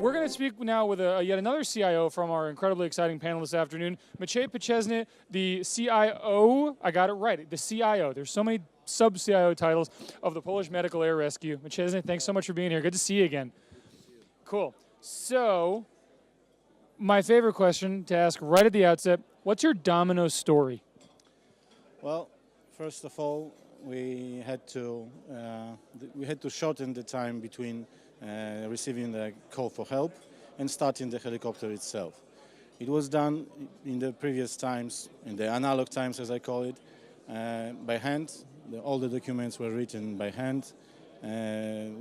We're going to speak now with yet another CIO from our incredibly exciting panel this afternoon, Maciej, Paczesny, the CIO. I got it right, the CIO. There's so many sub-CIO titles of the Polish Medical Air Rescue. Paczesny, thanks so much for being here. Good to see you again. Cool. So, my favorite question to ask right at the outset, what's your Domino story? Well, first of all, we had to shorten the time between receiving the call for help and starting the helicopter itself. It was done in the previous times, in the analog times as I call it, by hand. All the documents were written by hand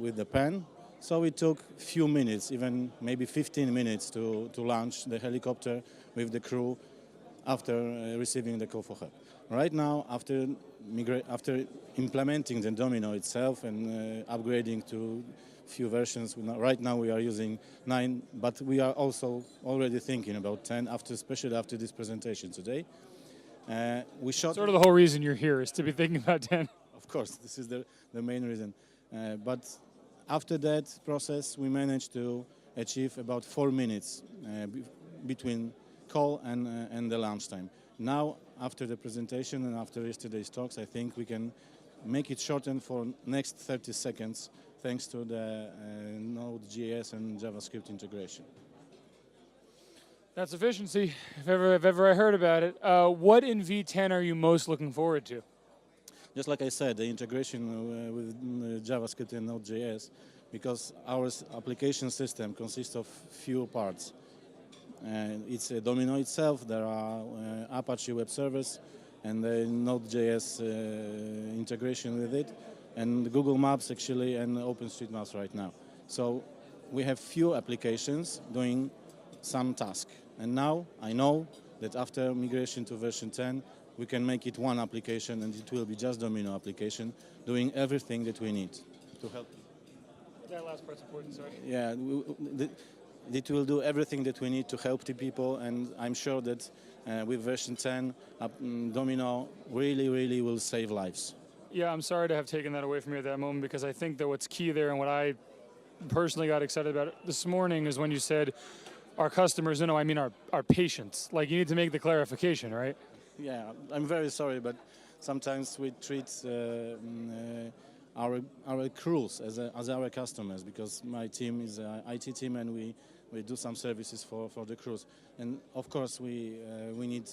with the pen. So it took a few minutes, even maybe 15 minutes to launch the helicopter with the crew after receiving the call for help. Right now, after implementing the Domino itself and upgrading to few versions, right now we are using 9, but we are also already thinking about 10, especially after this presentation today. We shot sort of the whole reason you're here is to be thinking about 10. Of course, this is the main reason. But after that process, we managed to achieve about 4 minutes between call and the launch time. Now, after the presentation and after yesterday's talks, I think we can make it shorten for next 30 seconds thanks to the Node.js and JavaScript integration. That's efficiency, if ever I heard about it. What in V10 are you most looking forward to? Just like I said, the integration with JavaScript and Node.js, because our application system consists of few parts. It's a Domino itself, there are Apache web servers and the Node.js integration with it, and Google Maps actually and OpenStreetMaps right now. So we have few applications doing some task. And now I know that after migration to version 10, we can make it one application and it will be just Domino application doing everything that we need to help. That last part's important, sorry. Yeah, it will do everything that we need to help the people, and I'm sure that with version 10, Domino really will save lives. Yeah, I'm sorry to have taken that away from you at that moment, because I think that what's key there and what I personally got excited about this morning is when you said our customers, no, I mean our patients. Like, you need to make the clarification, right? Yeah, I'm very sorry, but sometimes we treat our crews as our customers, because my team is an IT team and we do some services for the crews. And of course we need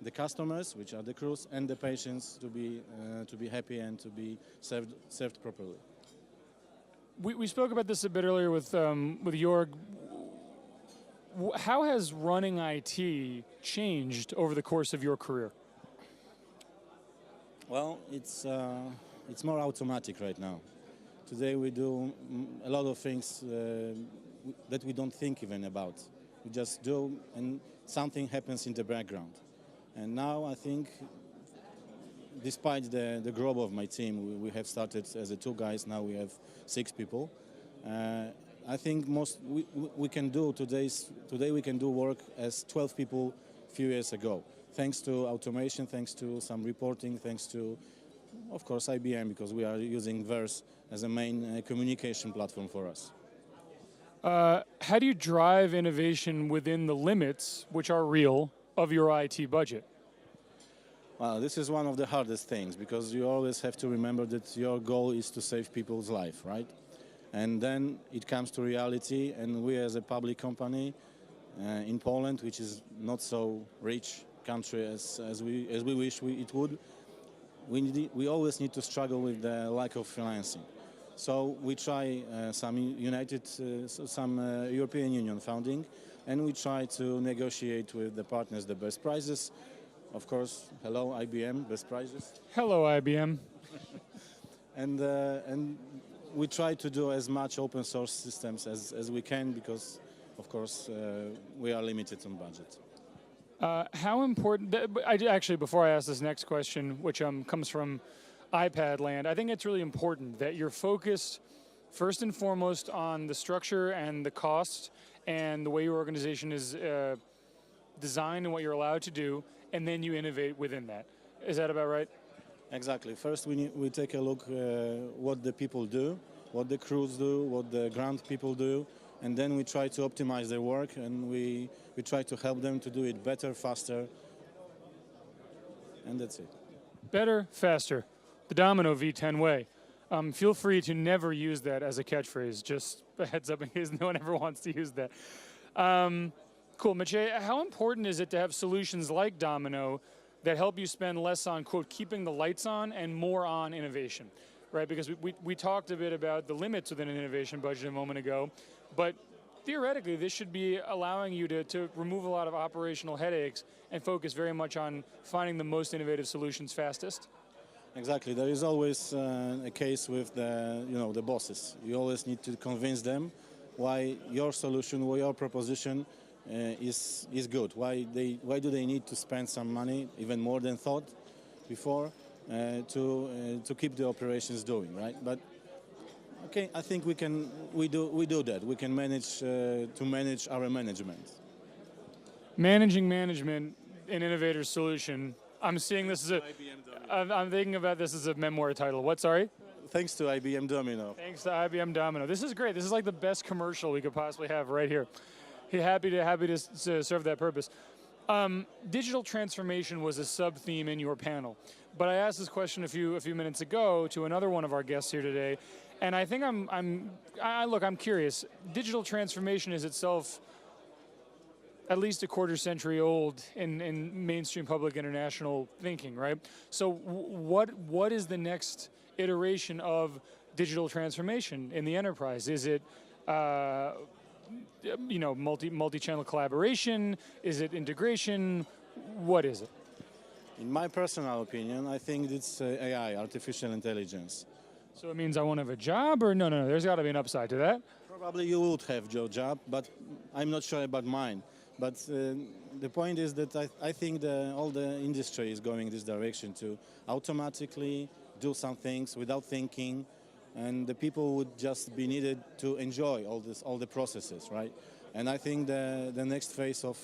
the customers, which are the crews, and the patients to be happy and to be served properly. We spoke about this a bit earlier with Jorg. How has running IT changed over the course of your career? Well, it's more automatic right now. Today we do a lot of things that we don't think even about. We just do, and something happens in the background. And now I think, despite the growth of my team, we have started as 2 guys, now we have 6 people. I think we can do today we can do work as 12 people a few years ago, thanks to automation, thanks to some reporting, thanks to, of course, IBM, because we are using Verse as a main communication platform for us. How do you drive innovation within the limits, which are real, of your IT budget? Well, this is one of the hardest things, because you always have to remember that your goal is to save people's life, right? And then it comes to reality, and we as a public company in Poland, which is not so rich country as we wish it would, we always need to struggle with the lack of financing. So we try some European Union funding, and we try to negotiate with the partners the best prices. Of course, hello IBM, best prices. Hello IBM. and we try to do as much open source systems as we can, because, of course, we are limited on budget. How important, actually, before I ask this next question, which comes from iPad land, I think it's really important that you're focused first and foremost on the structure and the cost and the way your organization is designed and what you're allowed to do, and then you innovate within that. Is that about right? Exactly. First, we take a look what the people do, what the crews do, what the ground people do, and then we try to optimize their work, and we try to help them to do it better, faster, and that's it. Better, faster. The Domino V10 way. Feel free to never use that as a catchphrase. Just a heads up in case no one ever wants to use that. Cool. Maciej, how important is it to have solutions like Domino that help you spend less on, quote, keeping the lights on and more on innovation, right? Because we talked a bit about the limits within an innovation budget a moment ago, but theoretically this should be allowing you to remove a lot of operational headaches and focus very much on finding the most innovative solutions fastest. Exactly. There is always a case with the bosses. You always need to convince them why your solution, why your proposition is good. Why do they need to spend some money, even more than thought before, to keep the operations doing, right? But okay, I think we do that. We can manage to manage our management. Managing management, an innovator's solution. I'm seeing this as I'm thinking about this as a memoir title. What, sorry? Thanks to IBM Domino. Thanks to IBM Domino. This is great. This is like the best commercial we could possibly have right here. Happy to serve that purpose. Digital transformation was a sub-theme in your panel, but I asked this question a few minutes ago to another one of our guests here today, and I think I'm curious. Digital transformation is itself at least a quarter century old in mainstream public international thinking, right? So what is the next iteration of digital transformation in the enterprise? Is it multi-channel collaboration? Is it integration? What is it? In my personal opinion, I think it's AI, artificial intelligence. So it means I won't have a job, or no, there's got to be an upside to that. Probably you would have your job, but I'm not sure about mine. But the point is that I think all the industry is going this direction to automatically do some things without thinking, and the people would just be needed to enjoy all the processes, right? And I think the next phase of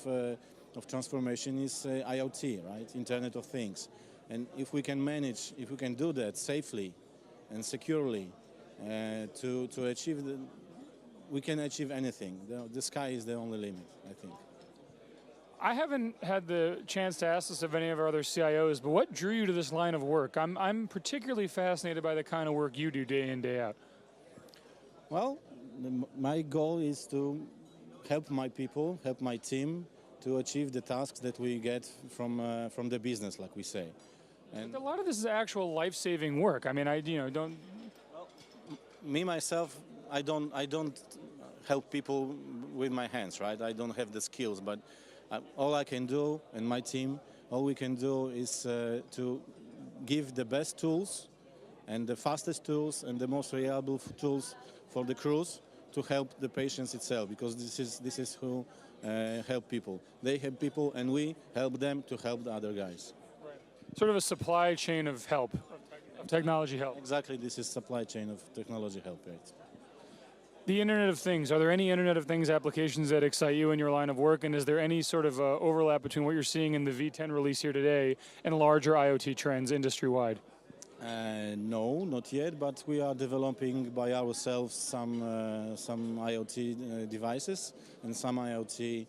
transformation is IoT, right? Internet of Things. And if we can do that safely and securely, to achieve we can achieve anything. The sky is the only limit, I think. I haven't had the chance to ask this of any of our other CIOs, but what drew you to this line of work? I'm particularly fascinated by the kind of work you do day in, day out. Well, my goal is to help my people, help my team to achieve the tasks that we get from the business, like we say. And a lot of this is actual life-saving work. I mean, don't. Well, me myself, I don't help people with my hands, right? I don't have the skills, but all I can do, and my team, all we can do is to give the best tools and the fastest tools and the most reliable tools for the crews to help the patients itself, because this is who help people. They help people, and we help them to help the other guys. Right. Sort of a supply chain of help, of technology help. Exactly, this is supply chain of technology help, right? The Internet of Things. Are there any Internet of Things applications that excite you in your line of work? And is there any sort of overlap between what you're seeing in the V10 release here today and larger IoT trends industry-wide? No, not yet, but we are developing by ourselves some IoT devices and some IoT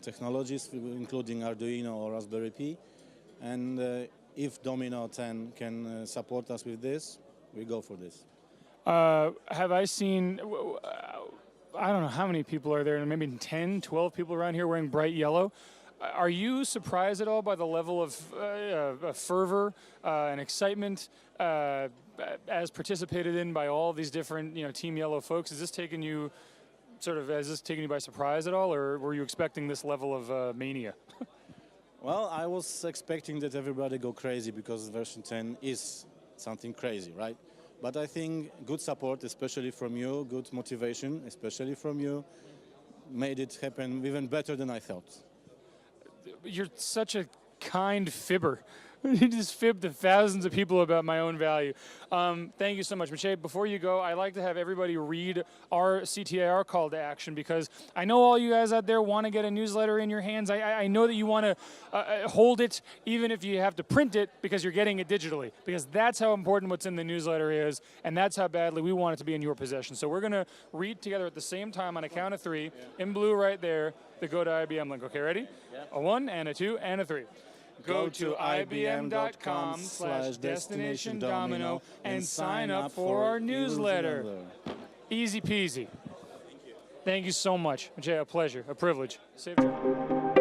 technologies, including Arduino or Raspberry Pi. And if Domino 10 can support us with this, we go for this. Have I seen, I don't know how many people are there, maybe 10, 12 people around here wearing bright yellow. Are you surprised at all by the level of fervor and excitement as participated in by all these different, Team Yellow folks? Is this taking you by surprise at all, or were you expecting this level of mania? Well, I was expecting that everybody go crazy because version 10 is something crazy, right? But I think good support, especially from you, good motivation, especially from you, made it happen even better than I thought. You're such a kind fibber. You just fibbed to thousands of people about my own value. Thank you so much, Maciej. Before you go, I like to have everybody read our CTAR call to action because I know all you guys out there want to get a newsletter in your hands. I know that you want to hold it even if you have to print it because you're getting it digitally, because that's how important what's in the newsletter is, and that's how badly we want it to be in your possession. So we're going to read together at the same time on a count of 3, in blue right there, the Go to IBM link. Okay, ready? Yeah. A 1 and a 2 and a 3. Go to ibm.com/destination domino and sign up for our newsletter. Easy peasy. Thank you so much. Maciej, a pleasure, a privilege. Safe journey.